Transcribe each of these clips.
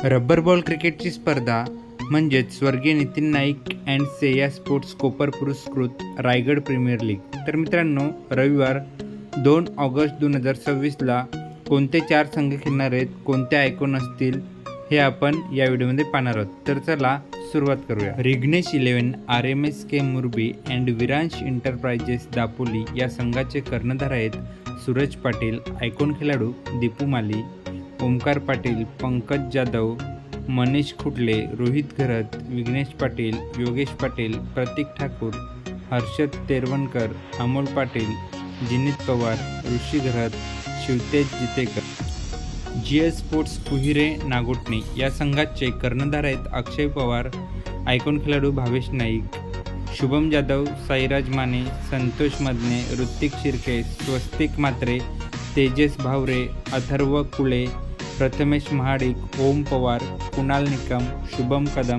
Rubber ball क्रिकेटची स्पर्धा म्हणजेच स्वर्गीय नितीन नाईक अँड सेया स्पोर्ट्स कोपर पुरस्कृत रायगड प्रीमियर लीग. तर मित्रांनो, रविवार 2 ऑगस्ट 2026ला कोणते 4 संघ खेळणार आहेत, कोणते आयकॉन असतील, हे आपण या व्हिडिओमध्ये पाहणार आहोत. तर चला सुरुवात करूया. रिग्नेश 11, RMSK मुरबी and Viransh enterprises Dapoli या संघाचे कर्णधार आहेत सूरज पाटील. आयकॉन खेळाडू दीपू माली, ओमकार पाटील, पंकज जाधव, मनीष खुटले, रोहित घरत, विघ्नेश पाटील, योगेश पाटील, प्रतीक ठाकूर, हर्षद तेरवणकर, अमोल पाटील, जिनीत पवार, ऋषी घरत, शिवतेज जितेकर. GS स्पोर्ट्स कुहिरे नागोटणे या संघाचे कर्णधार आहेत अक्षय पवार. आयकॉन खेळाडू भावेश नाईक, शुभम जाधव, साईराज माने, संतोष मदने, ऋत्विक शिर्के, स्वस्तिक मात्रे, तेजस भावरे, अथर्व कुळे, प्रथमेश महाडिक, ओम पवार, कुणाल निकम, शुभम कदम,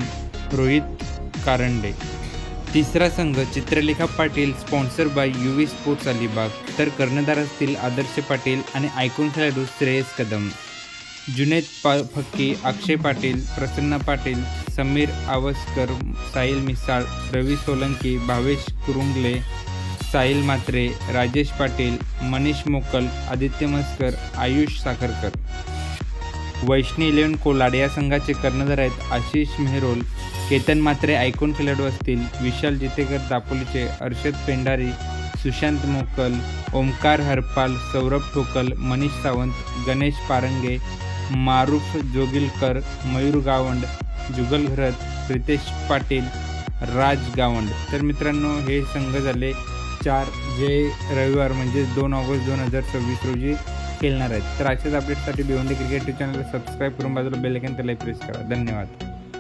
रोहित कारंडे. तिसरा संघ Chitralekha Patil, sponsor by UV sports Alibag. तर कर्णधार असतील आदर्श पाटील आणि आयकॉन खेळाडू श्रेयस कदम. जुनेद फक्की, अक्षय पाटील, प्रसन्न पाटील, समीर आवसकर, साहिल मिसाळ, रवी सोलंकी, भावेश कुरुंगले, साहिल मात्रे, राजेश पाटील, मनीष मोकल, आदित्य मस्कर, आयुष साखरकर. वैष्णी 11 कोलाड या संघाचे कर्णधार आहेत आशिष मेहरोल. केतन मात्रे आयकॉन खेळाडू असतील. विशाल जितेकर दापोलीचे, अर्षद पेंढारी, सुशांत मोकल, ओमकार हरपाल, सौरभ ठोकल, मनीष सावंत, गणेश पारंगे, मारुफ जोगिलकर, मयूर गावंड, जुगल घरत, प्रितेश पाटील, राज गावंड. तर मित्रांनो, हे संघ झाले 4 जे रविवार म्हणजे 2 ऑगस्ट 2026 रोजी खेळणार आहेत. तर अशाच अपडेटसाठी बियॉन्ड क्रिकेट चॅनलला सबस्क्राईब करून बाजूला बेल आयकॉन त्याला प्रेस करा. धन्यवाद.